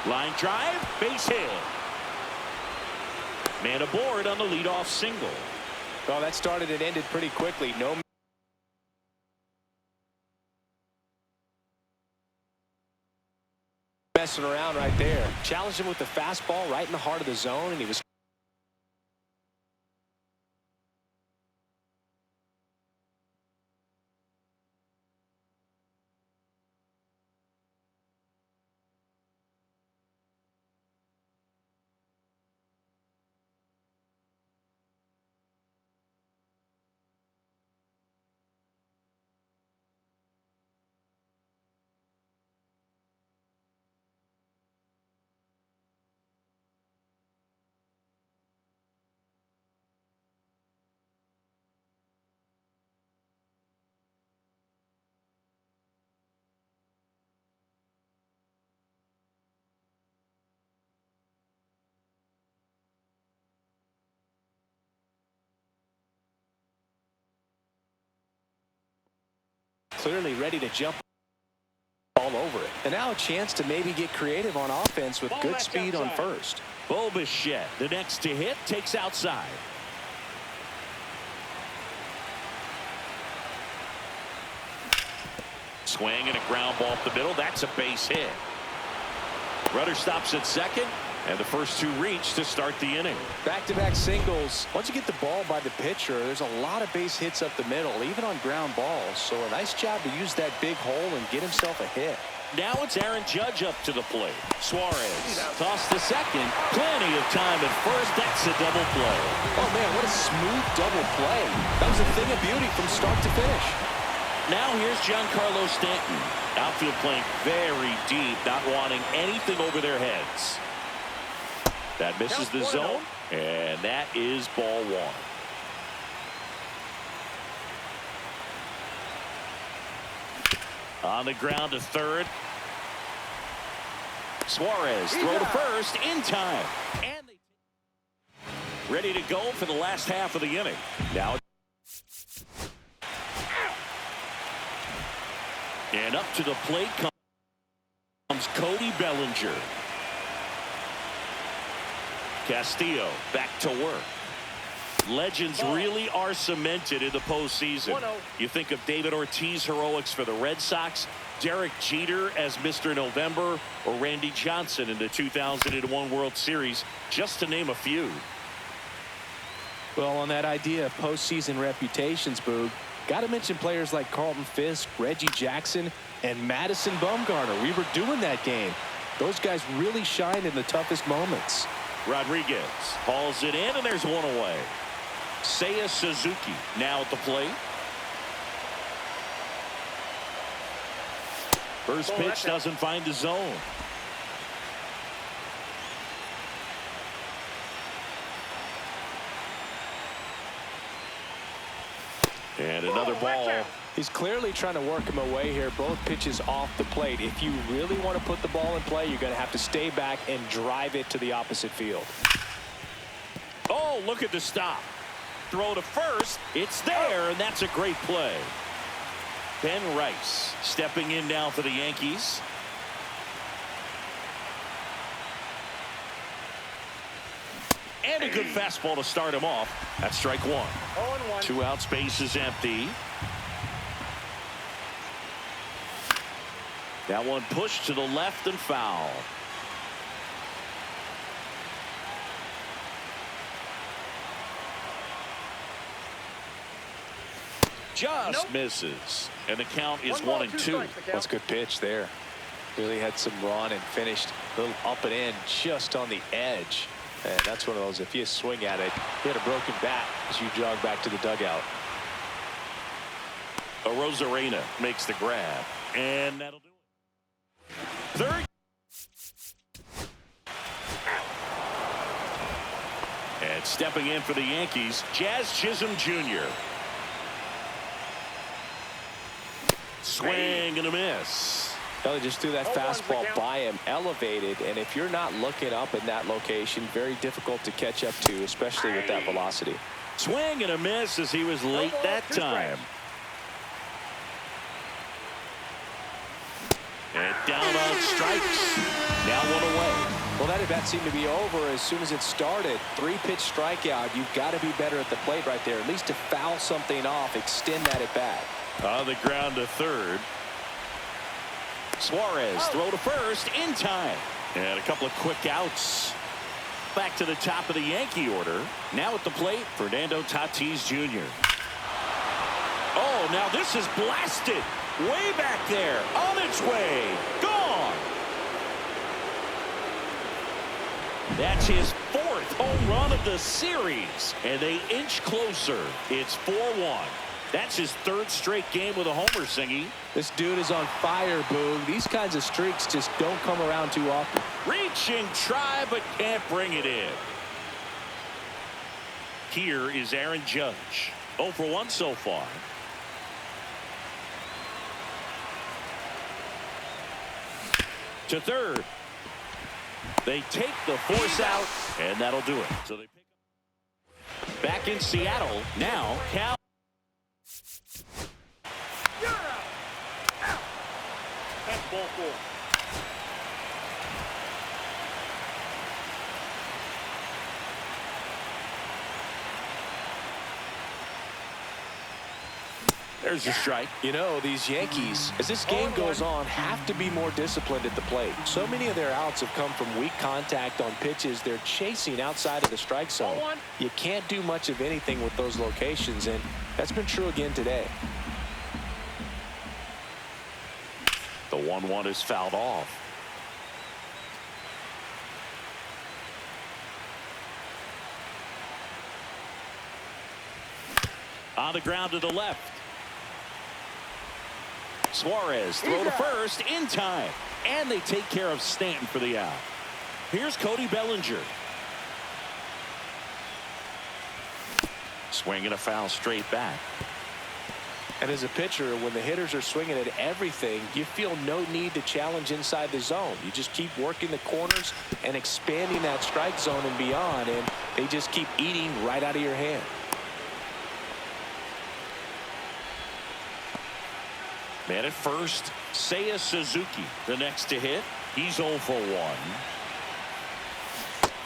Line drive, base hit. Man aboard on the leadoff single. Well, that started and ended pretty quickly. No messing around right there. Challenged him with the fastball right in the heart of the zone, and he was clearly ready to jump all over it. And now a chance to maybe get creative on offense with good speed on first. Bo Bichette, the next to hit, takes outside. Swing and a ground ball up the middle. That's a base hit. Rudder stops at second, and the first two reach to start the inning. Back-to-back singles. Once you get the ball by the pitcher, there's a lot of base hits up the middle, even on ground balls. So a nice job to use that big hole and get himself a hit. Now it's Aaron Judge up to the plate. Suarez tossed to second. Plenty of time at first. That's a double play. Oh, man, what a smooth double play. That was a thing of beauty from start to finish. Now here's Giancarlo Stanton. Outfield playing very deep, not wanting anything over their heads. That misses the zone, and that is ball one. On the ground to third. Suarez throw to first in time. And ready to go for the last half of the inning. Now and up to the plate comes Cody Bellinger. Castillo back to work. Legends really are cemented in the postseason. You think of David Ortiz heroics for the Red Sox, Derek Jeter as Mr. November, or Randy Johnson in the 2001 World Series, just to name a few. Well, on that idea of postseason reputations, Boog, got to mention players like Carlton Fisk, Reggie Jackson, and Madison Bumgarner. We were doing that game. Those guys really shined in the toughest moments. Rodriguez hauls it in, and there's one away. Seiya Suzuki now at the plate. First pitch doesn't find the zone. And another ball. He's clearly trying to work him away here. Both pitches off the plate. If you really want to put the ball in play, you're going to have to stay back and drive it to the opposite field. Oh, look at the stop. Throw to first. It's there, and that's a great play. Ben Rice stepping in now for the Yankees. And a good fastball to start him off. That's strike one. 2 outs, base is empty. That one pushed to the left and foul. Just misses. And the count is 1-2. That's a good pitch there. Really had some run and finished a little up and in just on the edge. And that's one of those, if you swing at it, you had a broken bat as you jog back to the dugout. Rosarena makes the grab. And that'll do it. Third. And stepping in for the Yankees, Jazz Chisholm Jr. Swing and a miss. Well, they just threw that fastball by him, elevated, and if you're not looking up in that location, very difficult to catch up to, especially with that velocity. Swing and a miss as he was late that time. And down on strikes. Now one away. Well, that at bat seemed to be over as soon as it started. 3-pitch strikeout. You've got to be better at the plate right there, at least to foul something off, extend that at bat. On the ground to third. Suarez throw to first in time. And a couple of quick outs. Back to the top of the Yankee order. Now at the plate, Fernando Tatis Jr. Oh, now this is blasted. Way back there. On its way. Gone. That's his 4th home run of the series. And they inch closer. It's 4-1. That's his 3rd straight game with a homer, Singy. This dude is on fire, Boog. These kinds of streaks just don't come around too often. Reach and try, but can't bring it in. Here is Aaron Judge. 0 for 1 so far. To third. They take the force out, and that'll do it. So they pick up. Back in Seattle, now Cal. That's ball 4. There's your strike. You know, these Yankees, as this game goes on, have to be more disciplined at the plate. So many of their outs have come from weak contact on pitches they're chasing outside of the strike zone. You can't do much of anything with those locations, and that's been true again today. The 1-1 is fouled off. On the ground to the left. Suarez throw to first in time. And they take care of Stanton for the out. Here's Cody Bellinger. Swinging a foul straight back. And as a pitcher, when the hitters are swinging at everything, you feel no need to challenge inside the zone. You just keep working the corners and expanding that strike zone and beyond, and they just keep eating right out of your hand. Man at first, Seiya Suzuki, the next to hit. He's 0 for 1.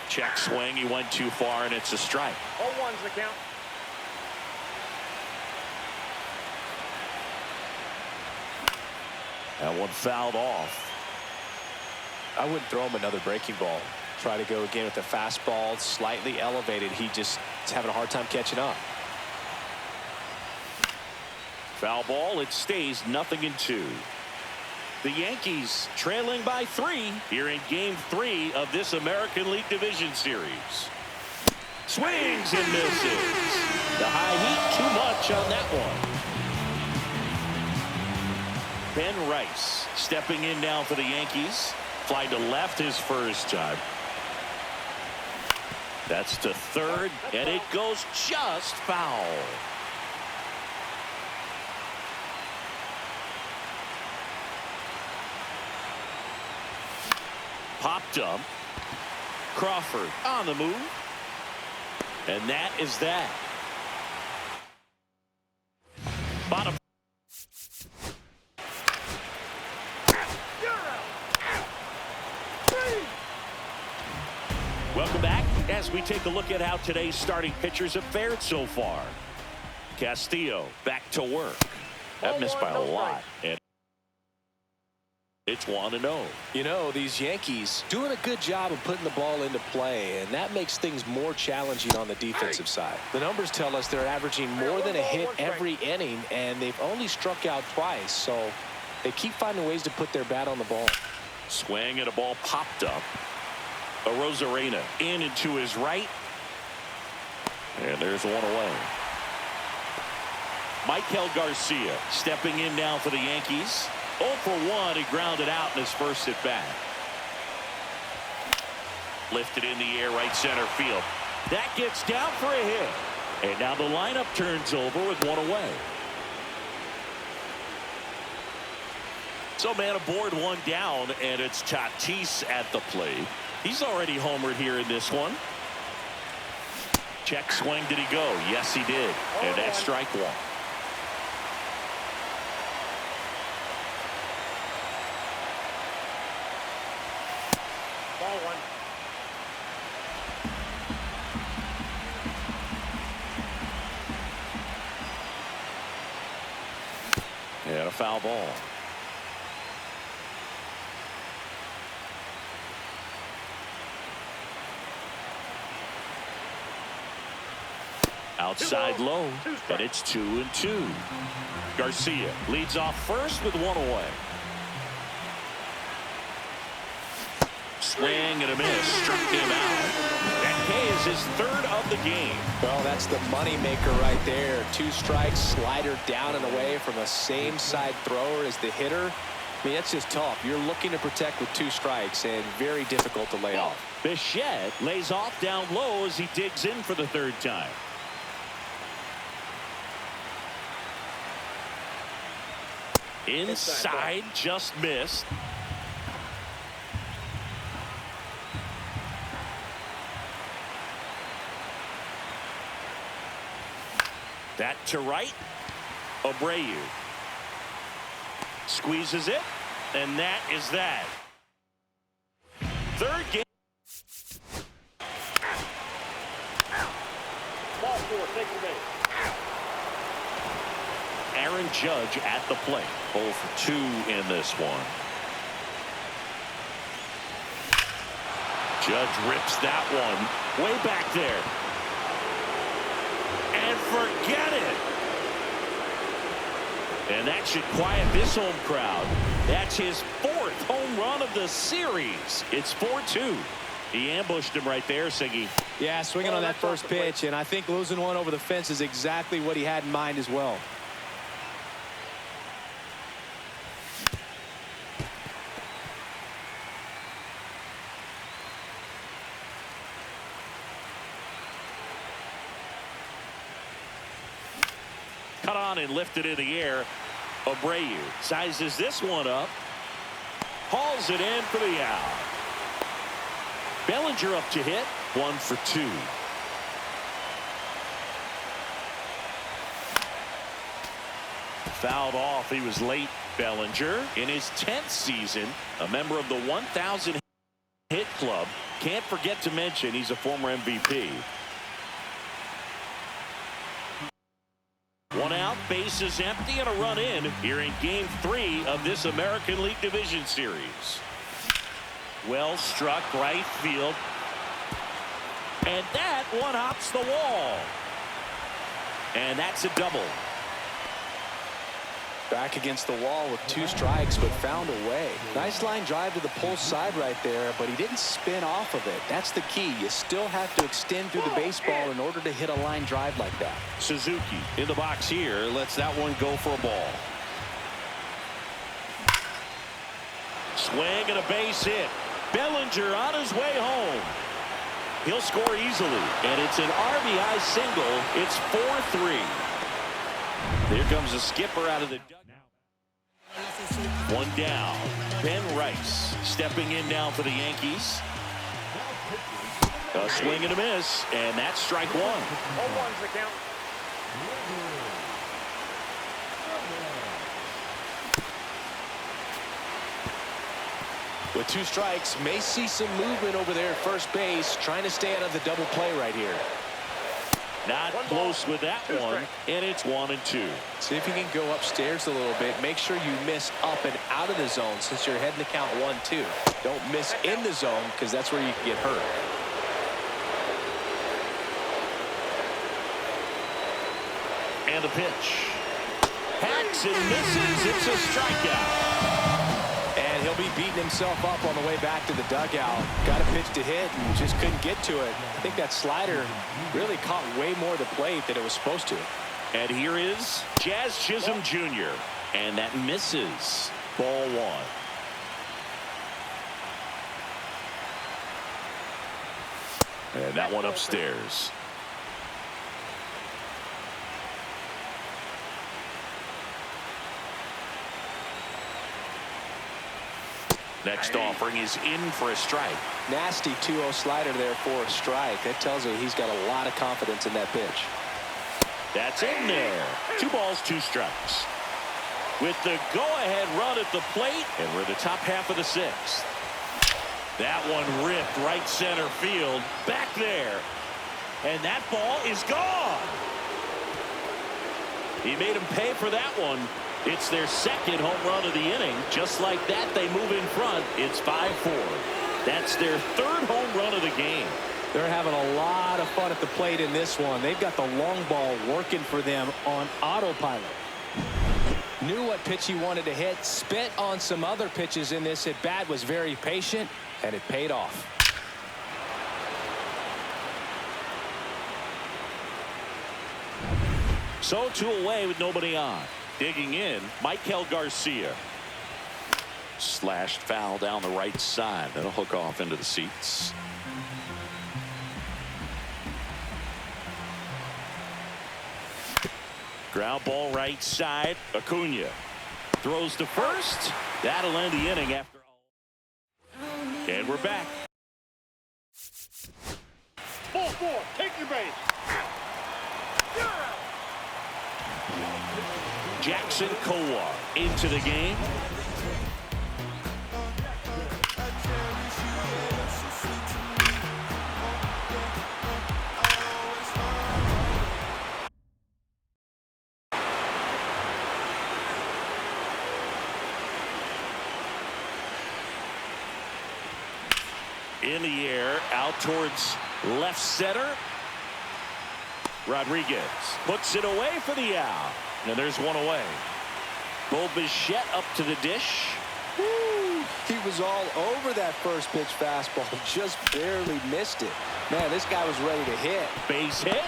Check swing. He went too far, and it's a strike. 0-1's the count. That one fouled off. I wouldn't throw him another breaking ball. Try to go again with the fastball, slightly elevated. He just is having a hard time catching up. Foul ball. It stays 0-2. The Yankees trailing by 3 here in Game 3 of this American League Division Series. Swings and misses. The high heat too much on that one. Ben Rice stepping in now for the Yankees. Fly to left his first time. That's to third, and it goes just foul. Popped up. Crawford on the move. And that is that. Bottom. Welcome back as we take a look at how today's starting pitchers have fared so far. Castillo back to work. That missed by a lot. And it's 1-0. You know, these Yankees doing a good job of putting the ball into play, and that makes things more challenging on the defensive side. The numbers tell us they're averaging more than a hit every inning, and they've only struck out twice, so they keep finding ways to put their bat on the ball. Swing and a ball popped up. A Rosarena in and to his right. And there's one away. Michael Garcia stepping in now for the Yankees. 0 for 1. He grounded out in his first at bat. Lifted in the air right center field. That gets down for a hit. And now the lineup turns over with one away. So man aboard, one down, and it's Tatis at the plate. He's already homered here in this one. Check swing. Did he go? Yes, he did. And that's strike one. 1. And a foul ball. Outside low, and it's 2-2. Garcia leads off first with 1 away. Swing and a miss, struck him out. That K is his 3rd of the game. Well, that's the money maker right there. 2 strikes, slider down and away from a same side thrower as the hitter. I mean, that's just tough. You're looking to protect with 2 strikes and very difficult to lay off. Bichette lays off down low as he digs in for the 3rd time. Inside, just missed. That to right. Abreu squeezes it, and that is that. 3rd game. Ball 4, take the base. Aaron Judge at the plate. 0 for 2 in this one. Judge rips that one way back there. And forget it. And that should quiet this home crowd. That's his 4th home run of the series. It's 4-2. He ambushed him right there, Siggy. Yeah, swinging on that first pitch, and I think losing one over the fence is exactly what he had in mind as well. Cut on and lifted in the air. Abreu sizes this one up. Hauls it in for the out. Bellinger up to hit. 1 for 2. Fouled off. He was late. Bellinger in his 10th season, a member of the 1,000 hit club. Can't forget to mention he's a former MVP. 1 out, bases empty, and a run in here in Game 3 of this American League Division Series. Well struck right field. And that one hops the wall. And that's a double. Back against the wall with 2 strikes, but found a way. Nice line drive to the pull side right there, but he didn't spin off of it. That's the key. You still have to extend through the baseball in order to hit a line drive like that. Suzuki in the box here lets that one go for a ball. Swing and a base hit. Bellinger on his way home. He'll score easily, and it's an RBI single. It's 4-3. Here comes the skipper out of the dugout. 1 down. Ben Rice stepping in now for the Yankees. A swing and a miss, and that's strike 1. 0-1's the count. With 2 strikes, may see some movement over there at first base, trying to stay out of the double play right here. Not close with that one, and it's 1-2. See if you can go upstairs a little bit. Make sure you miss up and out of the zone since you're heading to count 1-2. Don't miss in the zone because that's where you can get hurt. And the pitch. Hacks and misses. It's a strikeout. And he'll be beating himself up on the way back to the dugout. Got a pitch to hit and just couldn't get to it. I think that slider really caught way more of the plate than it was supposed to. And here is Jazz Chisholm Jr. And that misses. Ball 1. And that one upstairs. Next offering is in for a strike. Nasty 2-0 slider there for a strike. That tells you he's got a lot of confidence in that pitch. That's in there. 2 balls, 2 strikes. With the go-ahead run at the plate, and we're the top half of the 6th. That one ripped right center field. Back there. And that ball is gone. He made him pay for that one. It's their second home run of the inning. Just like that, they move in front. It's 5-4. That's their third home run of the game. They're having a lot of fun at the plate in this one. They've got the long ball working for them on autopilot. Knew what pitch he wanted to hit. Spit on some other pitches in this at bat. Was very patient, and it paid off. So 2 away with nobody on. Digging in, Michael Garcia. Slashed foul down the right side. That'll hook off into the seats. Ground ball right side. Acuna throws to first. That'll end the inning after all. And we're back. 4-4. Take your base. Jackson Kowar into the game. In the air, out towards left center. Rodriguez puts it away for the out. And there's one away. Bo Bichette up to the dish. Woo! He was all over that first pitch fastball. Just barely missed it. Man, this guy was ready to hit. Base hit.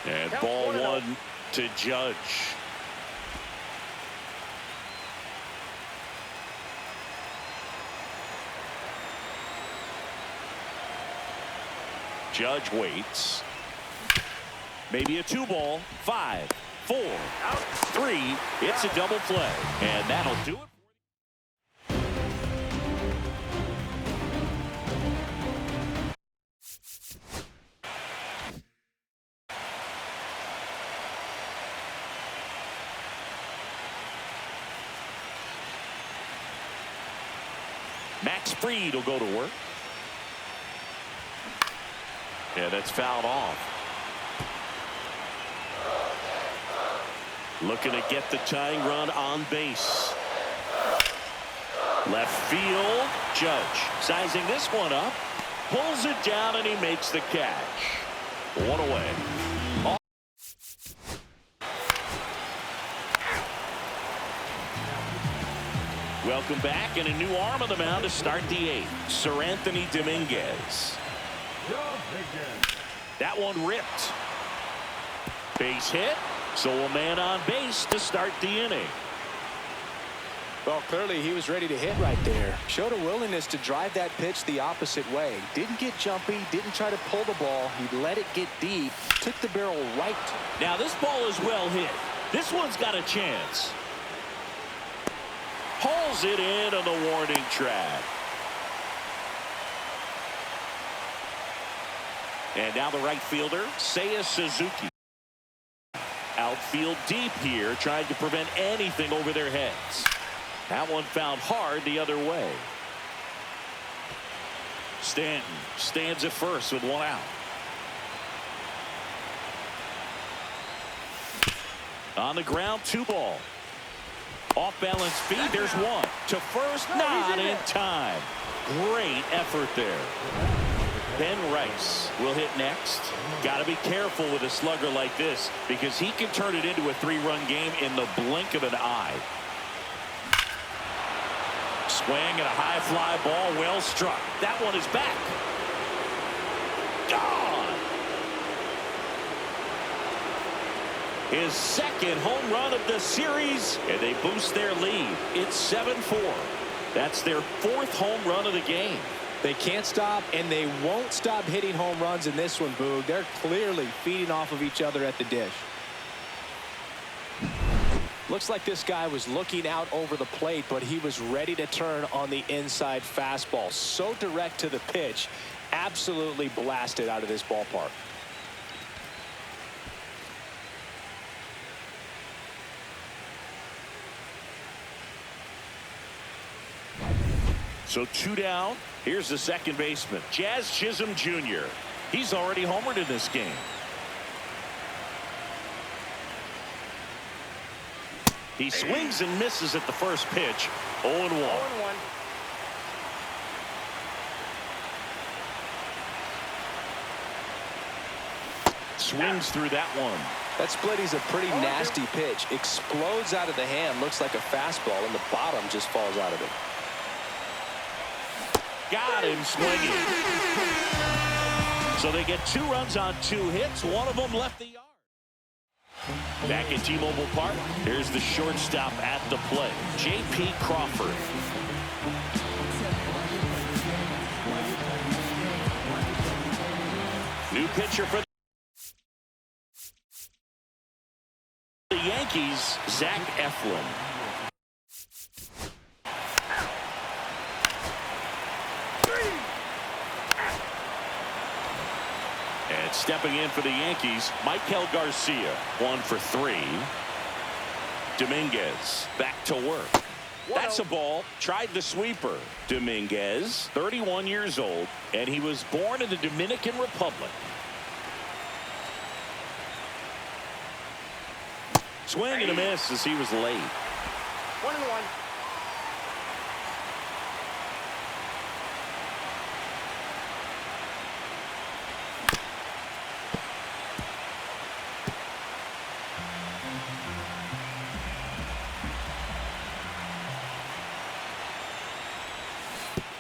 And ball 1 to Judge. Judge waits. Maybe a 2-ball. 5, 4, 3. It's a double play. And that'll do it. Max Fried will go to work. Yeah, that's fouled off. Looking to get the tying run on base. Left field. Judge sizing this one up. Pulls it down and he makes the catch. 1 away. Welcome back, and a new arm on the mound to start the 8th. Sir Anthony Dominguez. That one ripped. Base hit. So a man on base to start the inning. Well, clearly he was ready to hit right there. Showed a willingness to drive that pitch the opposite way. Didn't get jumpy, didn't try to pull the ball. He let it get deep, took the barrel right. Now this ball is well hit. This one's got a chance. Hauls it in on the warning track. And now the right fielder, Seiya Suzuki. Outfield deep here, trying to prevent anything over their heads. That one found hard the other way. Stanton stands at first with 1 out. On the ground, 2-ball. Off balance feed, there's 1. To first, not in time. Great effort there. Ben Rice will hit next. Got to be careful with a slugger like this because he can turn it into a 3-run game in the blink of an eye. Swing and a high fly ball, well struck. That one is back. Gone. His second home run of the series, and they boost their lead. It's 7-4. That's their 4th home run of the game. They can't stop, and they won't stop hitting home runs in this one, Boog. They're clearly feeding off of each other at the dish. Looks like this guy was looking out over the plate, but he was ready to turn on the inside fastball. So direct to the pitch, absolutely blasted out of this ballpark. So 2 down. Here's the second baseman, Jazz Chisholm Jr. He's already homered in this game. He swings and misses at the first pitch. 0-1. 0-1. Swings through that one. That split is a pretty nasty pitch. Explodes out of the hand. Looks like a fastball, and the bottom just falls out of it. Got him swinging. So they get 2 runs on 2 hits. One of them left the yard. Back at T-Mobile Park, here's the shortstop at the plate, J.P. Crawford. New pitcher for the Yankees, Zach Eflin. And stepping in for the Yankees, Michael Garcia, 1 for 3. Dominguez back to work. That's a ball. Tried the sweeper. Dominguez, 31 years old, and he was born in the Dominican Republic. Swing and a miss as he was late. 1-1.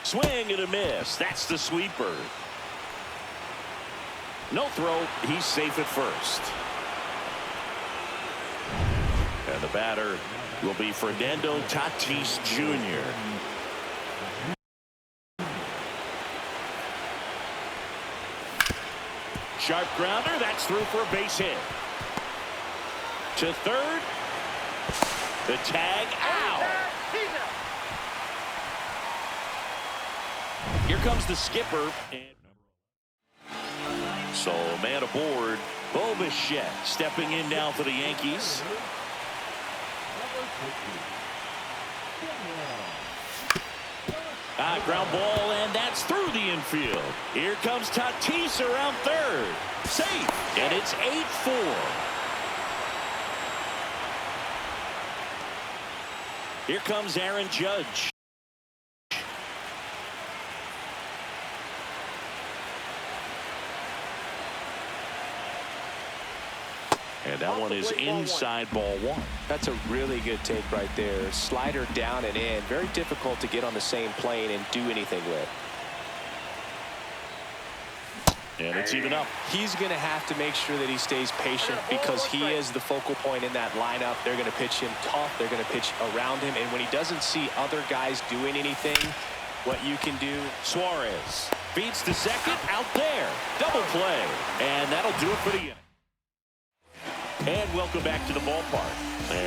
Swing and a miss. That's the sweeper. No throw. He's safe at first. And the batter will be Fernando Tatis Jr. Sharp grounder. That's through for a base hit. To third. The tag out. Here comes the skipper. So man aboard, Bo Bichette stepping in now for the Yankees. Ground ball, and that's through the infield. Here comes Tatis around third. Safe, and it's 8-4. Here comes Aaron Judge. And that one is inside ball 1. That's a really good take right there. Slider down and in. Very difficult to get on the same plane and do anything with. And it's even up. He's going to have to make sure that he stays patient because he is the focal point in that lineup. They're going to pitch him tough. They're going to pitch around him. And when he doesn't see other guys doing anything, what you can do. Suarez beats the second out there. Double play. And that'll do it for the inning. And welcome back to the ballpark.